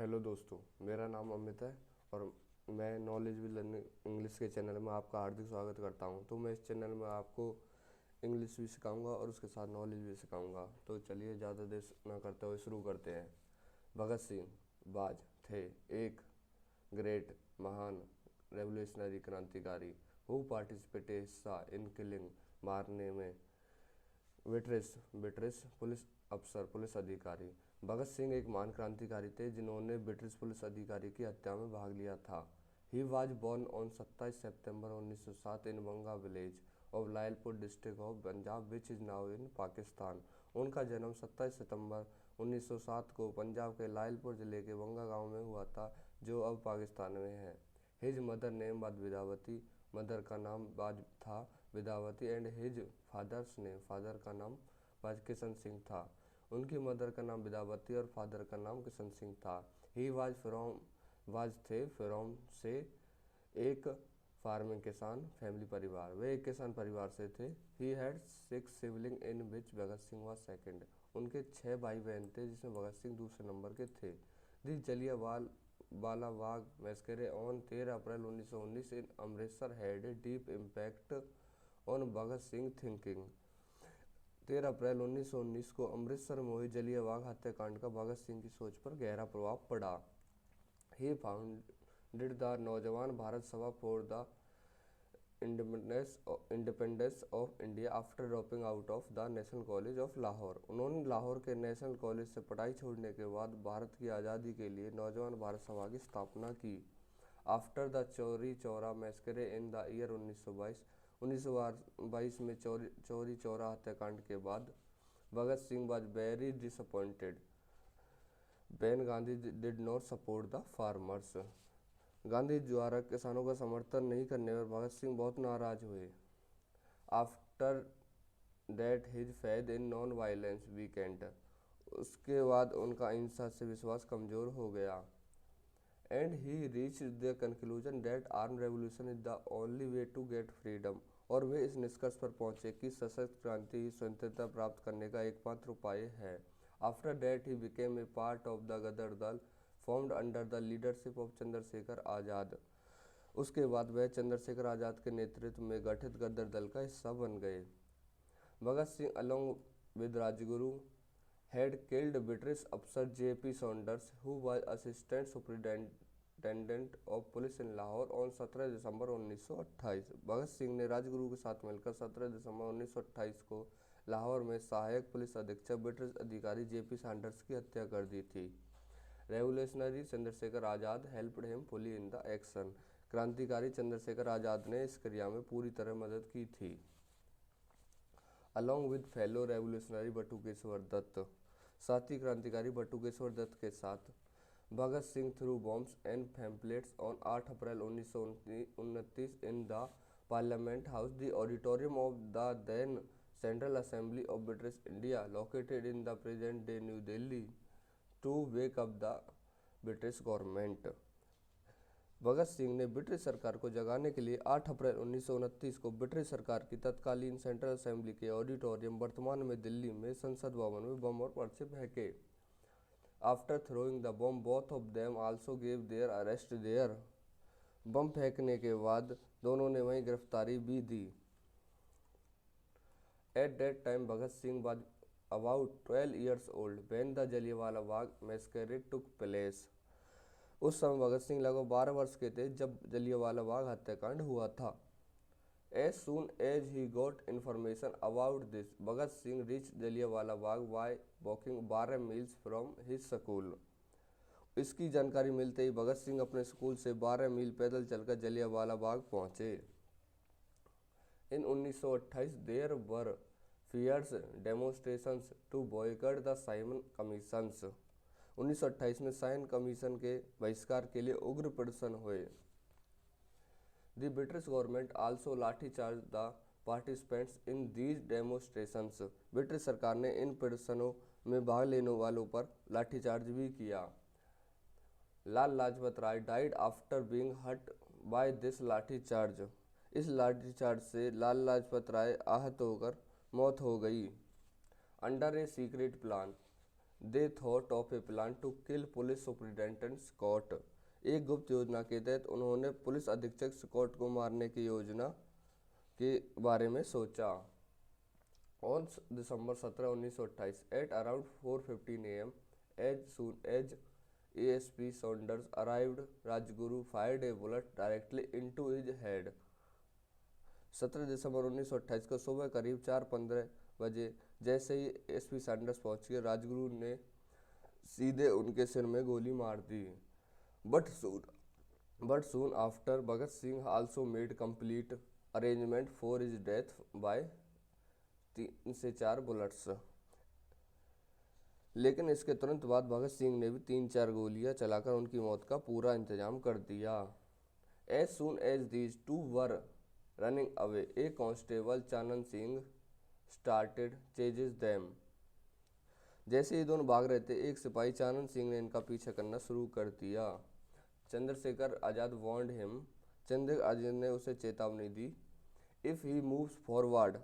Hello दोस्तों, मेरा नाम अमित है और मैं नॉलेज विद लर्निंग इंग्लिश के चैनल में आपका हार्दिक स्वागत करता हूं। तो मैं इस चैनल में आपको इंग्लिश भी सिखाऊंगा और उसके साथ नॉलेज भी सिखाऊंगा। तो चलिए ज़्यादा देर ना करते हुए शुरू करते हैं। भगत सिंह बाज थे एक ग्रेट महान रेवोल्यूशनरी क्रांतिकारी हु पार्टिसिपेटेड हिस्सा इन किलिंग मारने में ब्रिटिश ब्रिटिश पुलिस अफसर पुलिस अधिकारी। भगत सिंह एक महान क्रांतिकारी थे जिन्होंने ब्रिटिश पुलिस अधिकारी की हत्या में भाग लिया था। He was born on 27 September 1907 in Banga village of Lyallpur district of Punjab which is now in Pakistan. उनका जन्म 27 सितंबर 1907 को पंजाब के लायलपुर जिले के बंगा गांव में हुआ था, जो अब पाकिस्तान में है। His mother name was Vidyavati, mother का नाम बाज था Vidyavati, and his father's name, father का नाम वाज किशन सिंह था। उनकी मदर का नाम विद्यावती और फादर का नाम किशन सिंह था। ही वाज थे फ्रॉम से एक फार्मिंग किसान फैमिली परिवार, वे एक किसान परिवार से थे। He had 6 sibling in which Bhagat Singh was second. उनके 6 भाई बहन थे जिसमें भगत सिंह दूसरे नंबर के थे। The Jallianwala Bagh massacre on 13 April 1919 in Amritsar had a deep impact on Bhagat Singh thinking. 13 अप्रैल 1919 को अमृतसर में हुई जलियांवाला हत्याकांड का भगत सिंह की सोच पर गहरा प्रभाव पड़ा। ही फाउंडेड द नौजवान भारत सभा for the independence of India after dropping out of the national college of Lahore. उन्होंने लाहौर के नेशनल कॉलेज से पढ़ाई छोड़ने के बाद भारत की आज़ादी के लिए नौजवान भारत सभा की स्थापना की। After the Chauri Chaura massacre in the year 1922 में चौरी चौरा हत्याकांड के बाद Bhagat Singh was very disappointed when Gandhi did not support the farmers. Gandhi द्वारा किसानों का समर्थन नहीं करने पर भगत सिंह बहुत नाराज हुए। After that his faith in non violence weakened. उसके बाद उनका अहिंसा से विश्वास कमजोर हो गया। And he reach the conclusion that arm revolution is the only way to get freedom. और वे इस निष्कर्ष पर पहुंचे कि सशक्त क्रांति ही स्वतंत्रता प्राप्त करने का एकमात्र उपाय है। After that he became a part of the Ghadar Dal formed under the leadership of Chandrashekhar Azad. उसके बाद वह चंद्रशेखर आज़ाद के नेतृत्व में गठित गदर दल का हिस्सा बन गए। Bhagat Singh along with Rajguru had killed British officer J.P. Saunders, who was assistant superintendent of police in Lahore on 17 दिसंबर 1928। भगत सिंह ने राजगुरु के साथ मिलकर 17 दिसंबर 1928 को लाहौर में सहायक पुलिस अधीक्षक ब्रिटिश अधिकारी J.P. सैंडर्स की हत्या कर दी थी। Revolutionary Chandrashekhar Azad helped him fully in the action. क्रांतिकारी चंद्रशेखर आज़ाद ने इस क्रिया में पूरी तरह मदद की थी। Along with fellow revolutionary Batukeshwar Dutt. साथी क्रांतिकारी बटुकेश्वर दत्त के साथ Bhagat Singh threw bombs and pamphlets on 8 April 1929 in the parliament house, the auditorium of the then central assembly of British India, located in the present day new Delhi, to wake up the British government. Bhagat Singh ने British सरकार को जगाने के लिए 8 April 1929 को British सरकार की तत्कालीन सेंट्रल असेंबली के ऑडिटोरियम, वर्तमान में दिल्ली में संसद भवन में बम और पर्चे फेंके। After throwing the bomb both of them also gave their arrest there. Bomb फेंकने के बाद दोनों ने वहीं गिरफ्तारी भी दी। At that time Bhagat Singh was about 12 years old when the Jallianwala Bagh massacre took place. उस समय भगत सिंह लगभग 12 वर्ष के थे जब जलियांवाला बाग हत्याकांड हुआ था। As soon as he got information about this, Bhagat Singh reach Jallianwala Bagh by walking 12 miles from his school. इसकी जानकारी मिलते ही भगत सिंह अपने स्कूल से 12 मील पैदल चलकर जलियांवाला बाग पहुंचे। In 1928 there were fierce demonstrations to boycott the Simon commissions. 1928 में साइन कमीशन के बहिष्कार के लिए उग्र प्रदर्शन हुए। The British government also lathicharge the participants in these demonstrations. British सरकार ने इन प्रदर्शनों में भाग लेने वालों पर लाठीचार्ज भी किया। Lal Lajpat Rai died after being hurt by this lathi charge. इस लाठीचार्ज से लाल लाजपत राय आहत होकर मौत हो गई। Under a secret plan they thought of a plan to kill police superintendent Scott. एक गुप्त योजना के तहत उन्होंने पुलिस अधीक्षक स्कॉट को मारने की योजना के बारे में सोचा। On December 17, 1928 at around 4:15 AM, as soon as ASP Saunders arrived, Rajguru fired a bullet directly into his head. 17 दिसंबर 1928 को सुबह करीब 4:15 बजे जैसे ही SP सैंडर्स पहुंचे, राजगुरु ने सीधे उनके सिर में गोली मार दी। But soon after Bhagat Singh also made complete arrangement for his death by 3 से 4 बुलेट्स। लेकिन इसके तुरंत बाद भगत सिंह ने भी 3-4 गोलियां चलाकर उनकी मौत का पूरा इंतजाम कर दिया। As soon as these two were running away, a constable Chanan Singh started chases them. जैसे ही दोनों भाग रहे थे, एक सिपाही चानन सिंह ने इनका पीछा करना शुरू कर दिया। चंद्रशेखर आजाद वार्नड हिम, चंद्रशेखर आजाद ने उसे चेतावनी दी। इफ ही मूव्स फॉरवर्ड,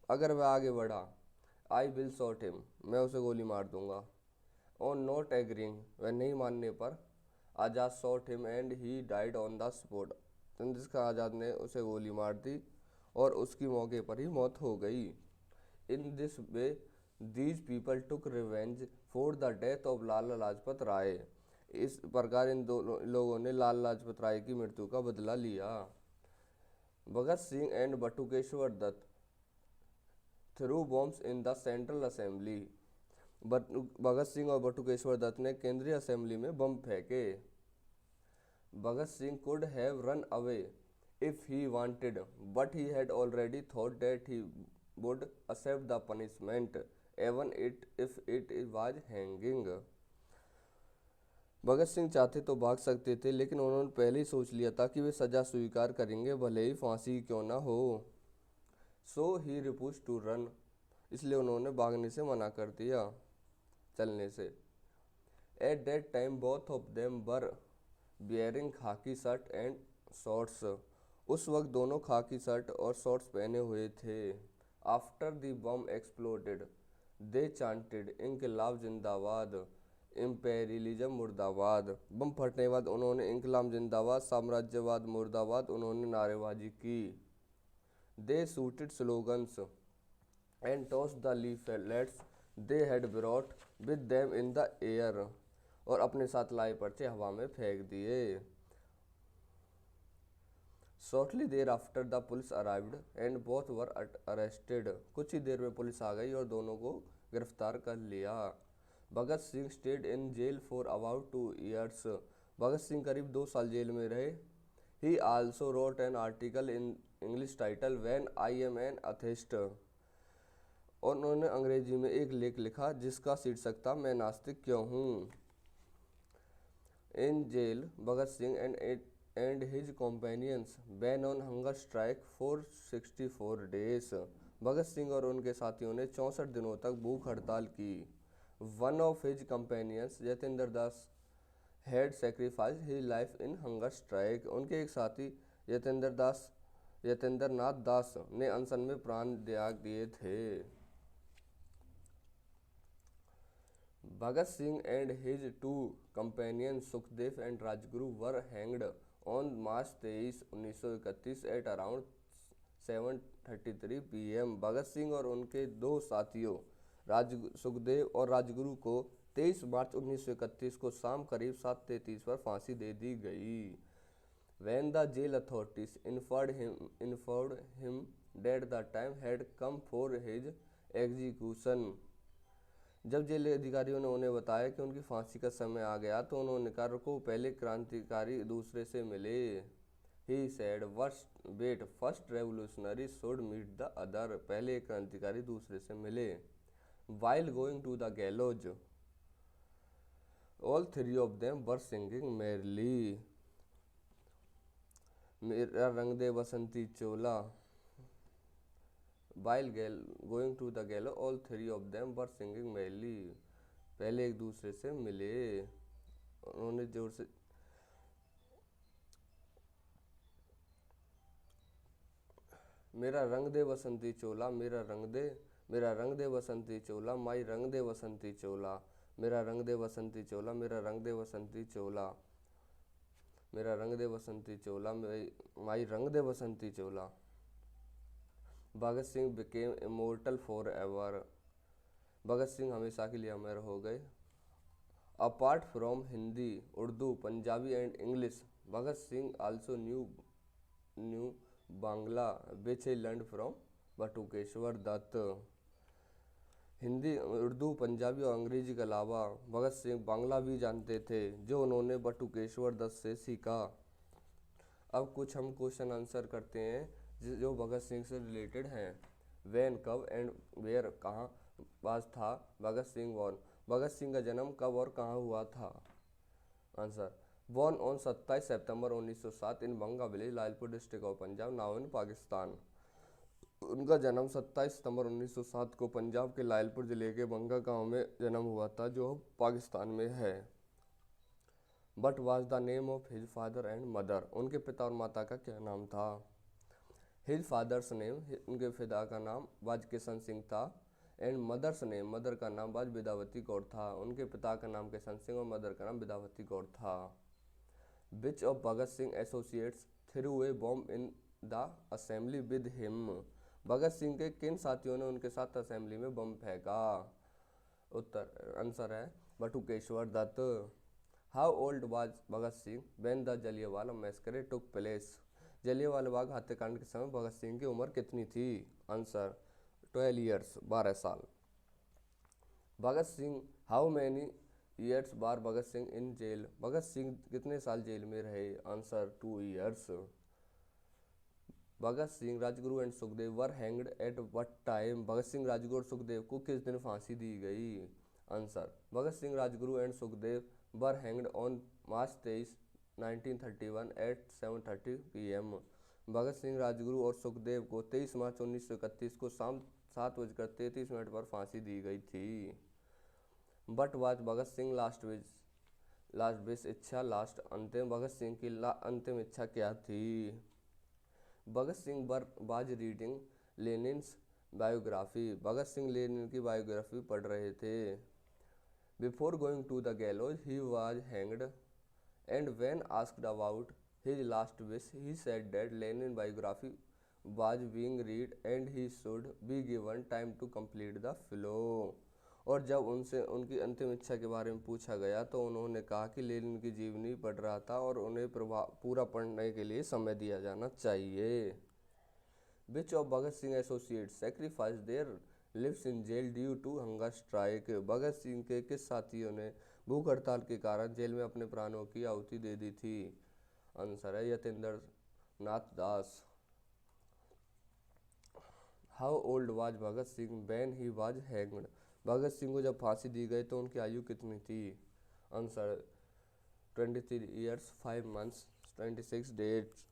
अगर वह आगे बढ़ा, आई विल शॉट हिम, मैं उसे गोली मार दूंगा। ऑन नॉट एग्रीइंग, वह नहीं मानने पर, Azad shot him and he died on the spot, Chandrashekhar Azad ने उसे गोली मार दी और उसकी मौके पर ही मौत हो गई। In this way these people took revenge for the death of Lala Lajpat Rai. इस प्रकार इन दोनों लोगों ने लाला लाजपत राय की मृत्यु का बदला लिया। Bhagat Singh and Batukeshwar Dutt threw bombs in the central assembly. Bhagat Singh और बटुकेश्वर दत्त ने केंद्रीय असेंबली में बम फेंके। Bhagat Singh could have run away if he wanted, but he had already thought that he would accept the punishment even if it was hanging. Bhagat Singh चाहते तो भाग सकते थे, लेकिन उन्होंने पहले ही सोच लिया था कि वे सजा स्वीकार करेंगे, भले ही फांसी क्यों ना हो। सो ही रिफ्यूज टू रन, इसलिए उन्होंने भागने से मना कर दिया, चलने से। Eight that time both of them were bearing खाकी शर्ट एंड शॉर्ट्स। उस वक्त दोनों खाकी शर्ट और शॉर्ट्स पहने हुए थे। After the bomb exploded they chanted inquilab zindabad, imperialism मुर्दाबाद। बम फटने के बाद उन्होंने इंकलाब जिंदाबाद, साम्राज्यवाद मुर्दाबाद, उन्होंने नारेबाजी की। They shouted slogans and toss the leaflets they had brought with them in the air, और अपने साथ लाए पर्चे हवा में फेंक दिए। Shortly thereafter the police arrived and both were arrested. कुछ ही देर में पुलिस आ गई और दोनों को गिरफ्तार कर लिया। Bhagat Singh stayed in jail for about 2 years। Bhagat Singh करीब 2 साल जेल में रहे। He also wrote an article in English title when I am an atheist. और उन्होंने अंग्रेजी में एक लेख लिखा जिसका शीर्षक था मैं नास्तिक क्यों हूँ। In jail Bhagat Singh and his companions ban on hunger strike for 64 days। Bhagat Singh और उनके साथियों ने 64 दिनों तक भूख हड़ताल की। One of his companions Yatendra Das had sacrifice his life in hunger strike. उनके एक साथी यतेंद्र नाथ दास ने अनशन में प्राण त्याग दिए थे। Bhagat Singh and his 2 companions Sukhdev and Rajguru were hanged on March 23, 1931 at around 7:33 PM। Bhagat Singh और उनके 2 साथियों सुखदेव और राजगुरु को 23 मार्च 1931 को शाम करीब 7:33 पर फांसी दे दी गई। When the jail authorities informed him that the time had come for his execution। जब जेल अधिकारियों ने उन्हें बताया कि उनकी फांसी का समय आ गया, तो उन्होंने कहा रुको, पहले क्रांतिकारी दूसरे से मिले। He said, wait, first revolutionary should meet the other। पहले एक क्रांतिकारी दूसरे से मिले। While going to the gallows, all 3 of them were singing merrily। मेरा रंग दे बसंती चोला। While going to the gallows, all 3 of them were singing merrily। पहले एक दूसरे से मिले, उन्होंने जोर से मेरा रंग दे बसंती चोला, मेरा रंग दे बसंती चोला, माई रंग दे बसंती चोला। मेरा रंग दे बसंती चोला, मेरा रंग दे बसंती चोला, मेरा रंग दे बसंती चोला, माई रंग दे बसंती चोला। Bhagat Singh became immortal forever, Bhagat Singh हमेशा के लिए अमर हो गए। Apart from Hindi, Urdu, Punjabi and English, Bhagat Singh also knew Bangla which he learned from Batukeshwar Dutt. Hindi, Urdu, Punjabi और अंग्रेजी के अलावा भगत सिंह बांग्ला भी जानते थे, जो उन्होंने बटुकेश्वर दत्त से सीखा। अब कुछ हम क्वेश्चन आंसर करते हैं जो भगत सिंह से रिलेटेड हैं। वैन, कब एंड वेयर, कहाँ वाज था भगत सिंह बॉर्न, भगत सिंह का जन्म कब और कहाँ हुआ था। Answer, born on 27 September 1907 in Banga village, Lalpur district of Punjab, now in Pakistan. उनका जन्म 27 सितंबर 1907 को पंजाब के लालपुर जिले के बंगा गांव में जन्म हुआ था, जो पाकिस्तान में है। But was the name of his father and mother, उनके पिता और माता का क्या नाम था। हिज फादर्स नेम, उनके पिता का नाम वाज किशन सिंह था, एंड मदर्स नेम, मदर का नाम वाज विद्यावती कौर था, उनके पिता का नाम किशन सिंह और मदर का नाम विद्यावती कौर था। Which of Bhagat Singh associates threw a bomb in the assembly with him, Bhagat Singh के किन साथियों ने उनके साथ असेंबली में बम फेंका। उत्तर, आंसर है Batukeshwar Dutt. How old was Bhagat Singh when the Jallianwala massacre took place, Jallianwala Bagh हत्याकांड के समय भगत सिंह की उम्र कितनी थी। आंसर, 12 ईयर्स, 12 साल। Bhagat Singh, how many years बार भगत सिंह इन जेल, भगत सिंह कितने साल जेल में रहे। Answer, 2 years. Bhagat Singh, Rajguru and Sukhdev were hanged at what time, Bhagat Singh, Rajguru और सुखदेव को किस दिन फांसी दी गई। Answer, Bhagat Singh, Rajguru and Sukhdev were hanged on March 23, 1931 at 7:30 PM, Bhagat Singh, Rajguru और सुखदेव को 23 मार्च 1931 को शाम 7:33 पर फांसी दी गई थी। But was Bhagat Singh last wish, इच्छा, लास्ट, अंतिम, भगत सिंह की अंतिम इच्छा क्या थी। Bhagat Singh was reading Lenin's biography, Bhagat Singh Lenin की बायोग्राफी पढ़ रहे थे। Before going to the gallows he was hanged, and when asked about his last wish he said that Lenin biography was being read and he should be given time to complete the flow. और जब उनसे उनकी अंतिम इच्छा के बारे में पूछा गया तो उन्होंने कहा कि लेनिन की जीवनी पढ़ रहा था और उन्हें पूरा पढ़ने के लिए समय दिया जाना चाहिए। Which of Bhagat Singh associate sacrifice their lives in jail due to hunger strike, Bhagat Singh के किस साथियों ने भूख हड़ताल के कारण जेल में अपने प्राणों की आहुति दे दी थी। आंसर है Yatendra Nath Das. How old was Bhagat Singh when he was hanged, Bhagat Singh को जब फांसी दी गई तो उनकी आयु कितनी थी। आंसर, 23 ईयर्स 5 मंथ्स 26 डेज,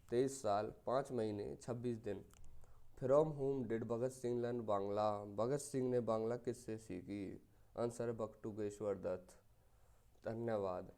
23 साल 5 महीने 26 दिन। From whom did Bhagat Singh learn Bangla, Bhagat Singh ने बांग्ला किससे सीखी। आंसर है बटुकेश्वर दत्त। धन्यवाद।